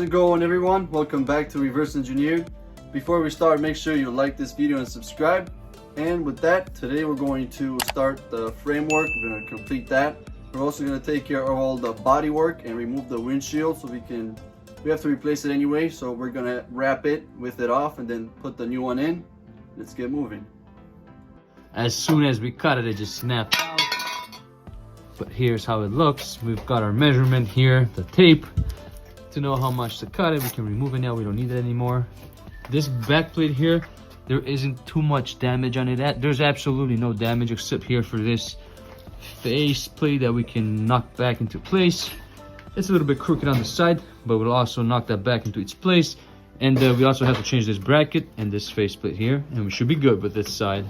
it going, everyone? Welcome back to Reverse Engineered. Before we start, make sure you like this video and subscribe. And with that, today we're going to start the framework. We're going to complete that. We're also going to take care of all the body work and remove the windshield so we have to replace it anyway, so we're going to wrap it with it off and then put the new one in. Let's get moving. As soon as we cut it, it just snapped out. But here's how it looks. We've got our measurement here, the tape, to know how much to cut it. We can remove it now, we don't need it anymore. This back plate here, there isn't too much damage on it. There's absolutely no damage except here for this face plate that we can knock back into place. It's a little bit crooked on the side, but we'll also knock that back into its place. And we also have to change this bracket and this face plate here, and we should be good with this side.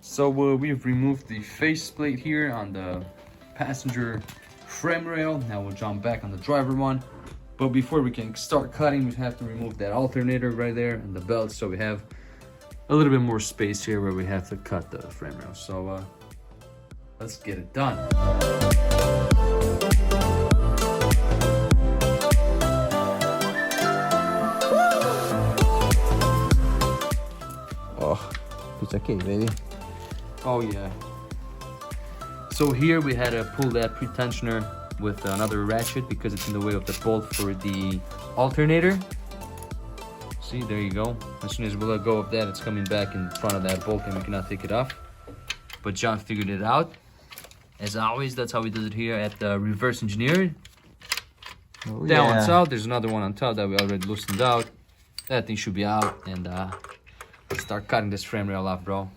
So we've removed the faceplate here on the passenger frame rail. Now we'll jump back on the driver one. But before we can start cutting, we have to remove that alternator right there and the belt, so we have a little bit more space here where we have to cut the frame rail. So let's get it done. Oh, it's okay, baby. Oh yeah. So here we had to pull that pretensioner with another ratchet because it's in the way of the bolt for the alternator. See, there you go. As soon as we let go of that, it's coming back in front of that bolt and we cannot take it off. But John figured it out. As always, that's how we did it here at the Reverse Engineered. Oh, That one's out. There's another one on top that we already loosened out. That thing should be out, and let's start cutting this frame rail off, bro.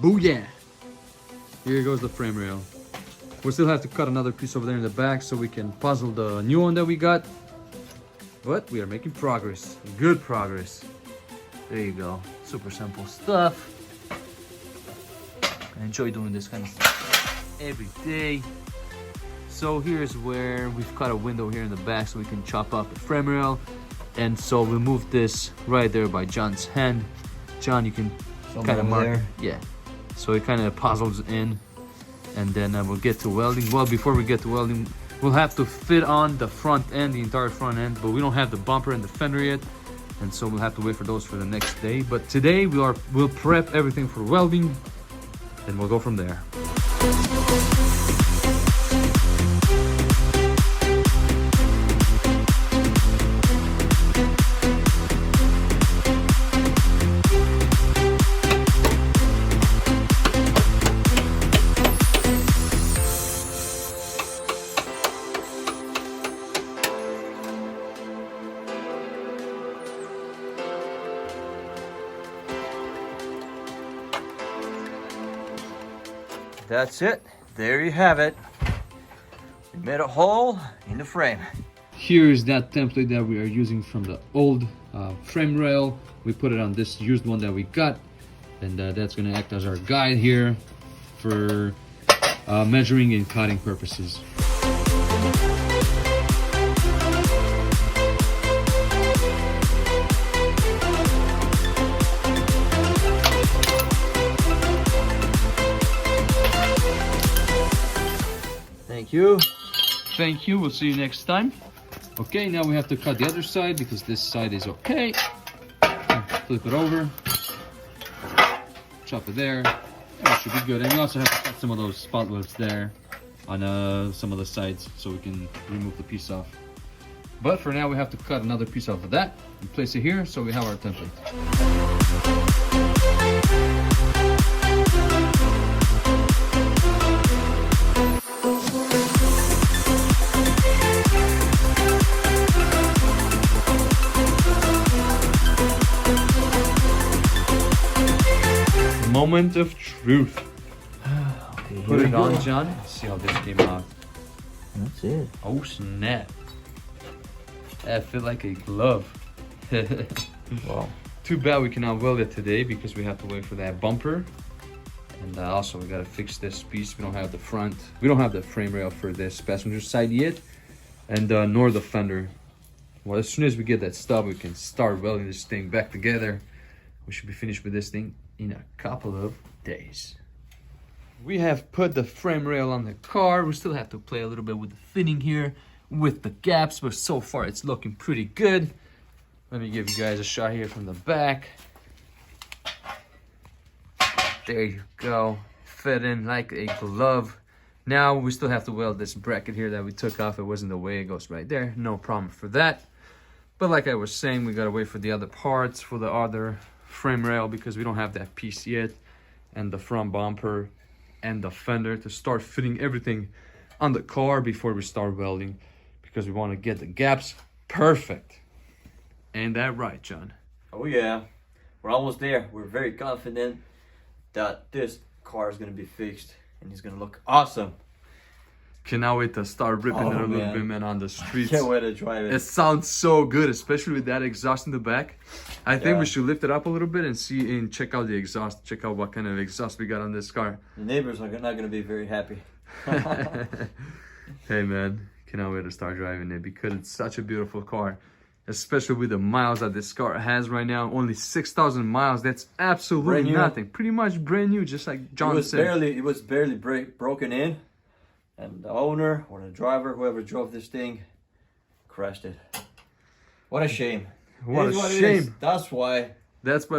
Booyah! Here goes the frame rail. We still have to cut another piece over there in the back so we can puzzle the new one that we got. But we are making progress. Good progress. There you go. Super simple stuff. I enjoy doing this kind of stuff every day. So here's where we've cut a window here in the back so we can chop up the frame rail. And so we moved this right there by John's hand. John, you can kind of mark there. Yeah. So it kind of puzzles in, and then we'll get to welding. Well, before we get to welding, we'll have to fit on the front end, the entire front end, but we don't have the bumper and the fender yet, and so we'll have to wait for those for the next day. But today we'll prep everything for welding, and we'll go from there. That's it. There you have it. We made a hole in the frame. Here is that template that we are using from the old frame rail. We put it on this used one that we got, and that's going to act as our guide here for measuring and cutting purposes. Thank you. Thank you. We'll see you next time. Okay, now we have to cut the other side because this side is okay. Flip it over. Chop it there. That should be good. And we also have to cut some of those spot welds there on some of the sides so we can remove the piece off. But for now, we have to cut another piece off of that and place it here so we have our template. Moment of truth. Okay, Put it on, John. See how this came out. That's it. Oh snap. That feel like a glove. Wow. Too bad we cannot weld it today because we have to wait for that bumper. And also we gotta fix this piece. We don't have the frame rail for this passenger side yet. And nor the fender. Well, as soon as we get that stub, we can start welding this thing back together. We should be finished with this thing in a couple of days. We have put the frame rail on the car. We still have to play a little bit with the fitting here, with the gaps, but so far it's looking pretty good. Let me give you guys a shot here from the back. There you go. Fit in like a glove. Now we still have to weld this bracket here that we took off. It wasn't the way, it goes right there. No problem for that. But like I was saying, we gotta wait for the other parts for the other frame rail because we don't have that piece yet. And the front bumper and the fender to start fitting everything on the car before we start welding because we want to get the gaps perfect. Ain't that right, John? Oh yeah, we're almost there. We're very confident that this car is gonna be fixed and it's gonna look awesome. Cannot wait to start ripping it a little bit, man, on the streets. Can't wait to drive it. It sounds so good, especially with that exhaust in the back. I think we should lift it up a little bit and see and check out the exhaust. Check out what kind of exhaust we got on this car. The neighbors are not gonna be very happy. Hey man, cannot wait to start driving it because it's such a beautiful car. Especially with the miles that this car has right now. Only 6,000 miles. That's absolutely nothing. Pretty much brand new, just like John said. It was barely broken in. And the owner or the driver, whoever drove this thing, crashed it. What a shame. What a shame. That's why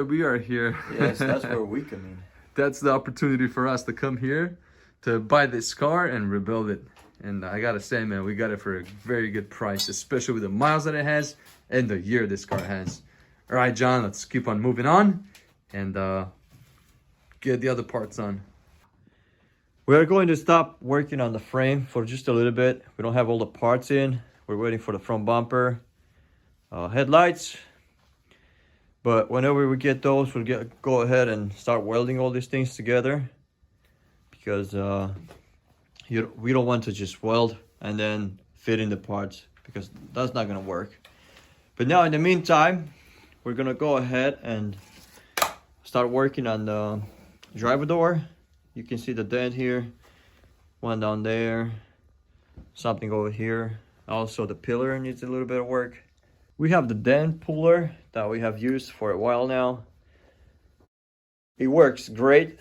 we are here. Yes, that's where we come in. That's the opportunity for us to come here to buy this car and rebuild it. And I gotta say, man, we got it for a very good price, especially with the miles that it has and the year this car has. All right, John, let's keep on moving on and get the other parts on. We are going to stop working on the frame for just a little bit. We don't have all the parts in. We're waiting for the front bumper, headlights. But whenever we get those, we'll go ahead and start welding all these things together. Because we don't want to just weld and then fit in the parts, because that's not gonna work. But now in the meantime, we're gonna go ahead and start working on the driver door. You can see the dent here, one down there, something over here. Also the pillar needs a little bit of work. We have the dent puller that we have used for a while now. It works great.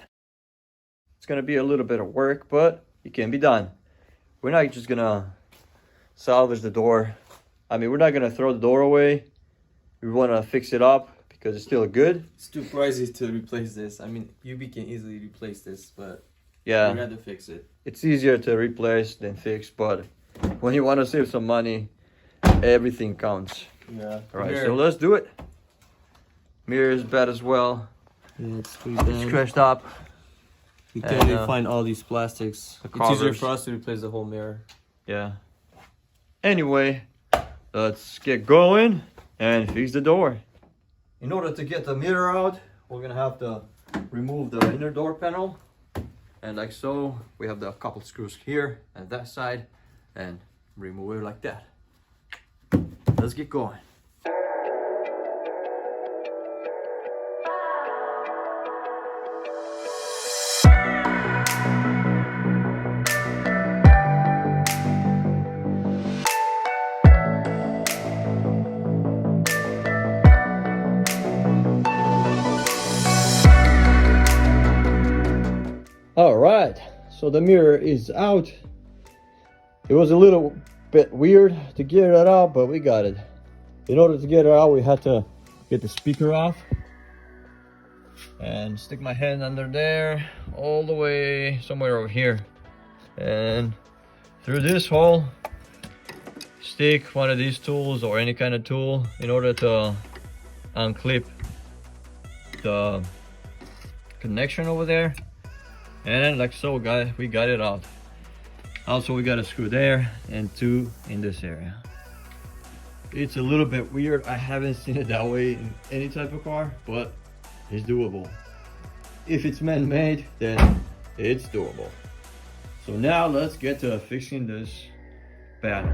It's gonna be a little bit of work, but it can be done. We're not just gonna salvage the door. I mean, we're not gonna throw the door away. We wanna fix it up because it's still good. It's too pricey to replace this. I mean, UB can easily replace this, but yeah, we'd rather fix it. It's easier to replace than fix, but when you want to save some money, everything counts. Yeah. All right, so let's do it. Mirror is bad as well. Yeah, it's pretty bad. Scratched up. You can't even find all these plastics. The It's easier covers. for us to replace the whole mirror. Yeah. Anyway, let's get going and fix the door. In order to get the mirror out, we're gonna have to remove the inner door panel. And like so, we have the couple screws here and that side, and remove it like that. Let's get going. All right, so the mirror is out. It was a little bit weird to get it out, but we got it. In order to get it out, we had to get the speaker off and stick my hand under there all the way somewhere over here, and through this hole stick one of these tools or any kind of tool in order to unclip the connection over there. And then like so, we got it out. Also, we got a screw there and two in this area. It's a little bit weird. I haven't seen it that way in any type of car, but it's doable. If it's man-made, then it's doable. So now let's get to fixing this panel.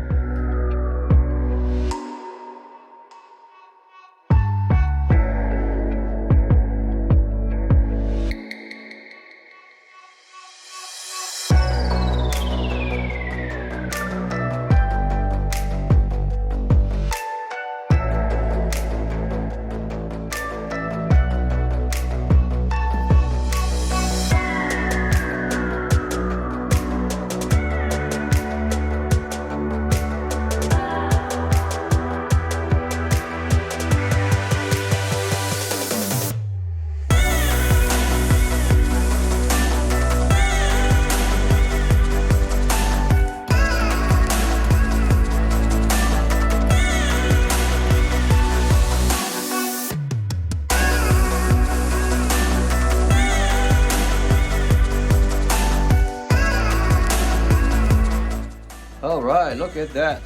Alright, look at that.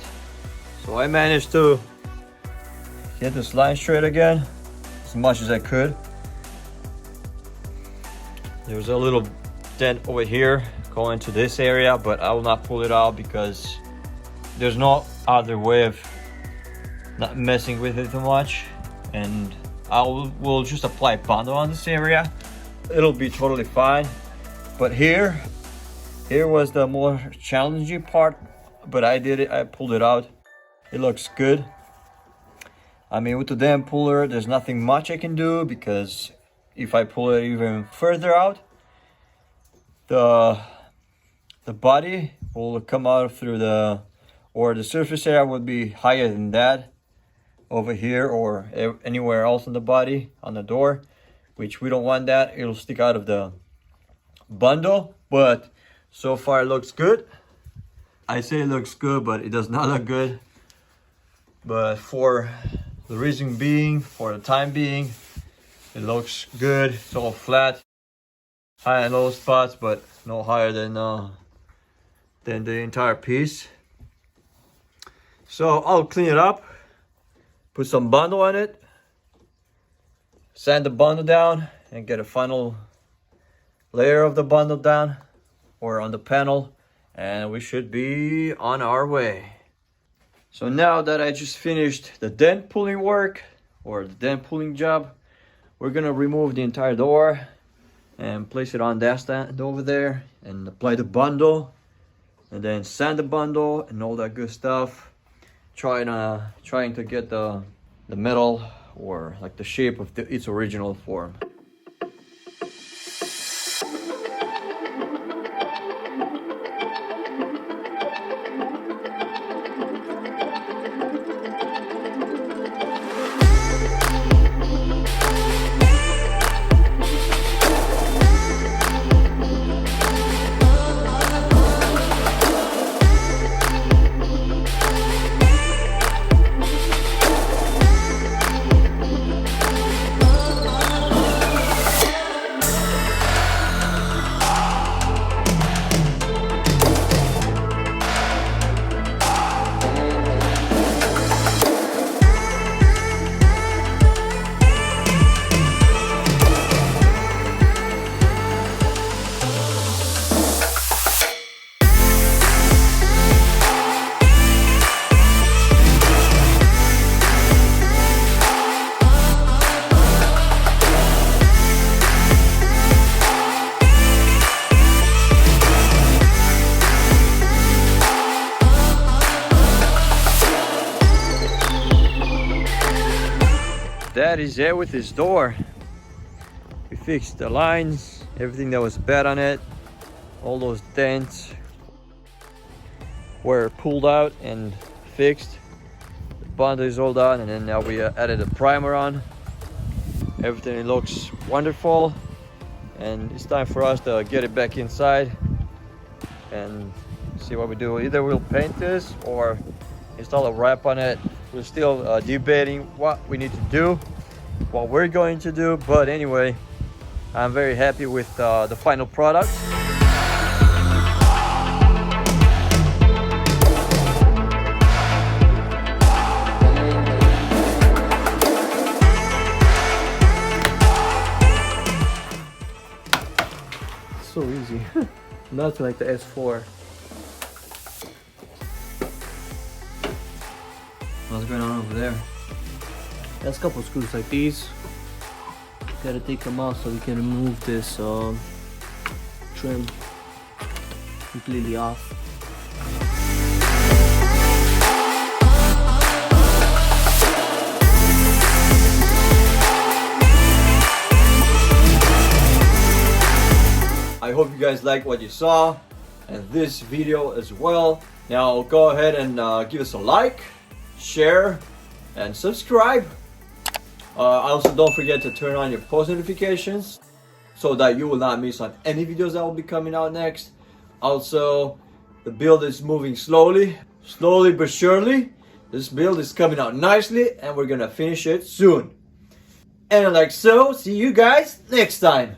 So I managed to get this line straight again, as much as I could. There was a little dent over here going to this area, but I will not pull it out because there's no other way of not messing with it too much. And will just apply Bondo on this area. It'll be totally fine. But here was the more challenging part. But I did it, I pulled it out. It looks good. I mean, with the damn puller, there's nothing much I can do because if I pull it even further out, the body will come out through the surface area would be higher than that over here or anywhere else on the body, on the door, which we don't want that. It'll stick out of the bundle, but so far it looks good. I say it looks good, but it does not look good. But for the reason being, for the time being, it looks good. It's all flat, high and low spots, but no higher than the entire piece. So I'll clean it up, put some bundle on it, sand the bundle down, and get a final layer of the bundle down or on the panel. And we should be on our way. So now that I just finished the dent pulling work or the dent pulling job, we're gonna remove the entire door and place it on that stand over there and apply the bundle and then sand the bundle and all that good stuff. Trying to get the metal or like the shape of its original form. That is it with this door. We fixed the lines, everything that was bad on it. All those dents were pulled out and fixed. The bundle is all done, and then now we added a primer on. Everything looks wonderful, and it's time for us to get it back inside and see what we do. Either we'll paint this or install a wrap on it. We're still debating what we need to do, what we're going to do, but anyway, I'm very happy with the final product. So easy. Not like the S4. What's going on over there? There's a couple screws like these. Gotta take them out so we can remove this trim completely off. I hope you guys like what you saw and this video as well. Now go ahead and give us a like, share, and subscribe. Also don't forget to turn on your post notifications so that you will not miss on any videos that will be coming out next. Also, the build is moving slowly but surely. This build is coming out nicely and we're gonna finish it soon. And like so, see you guys next time.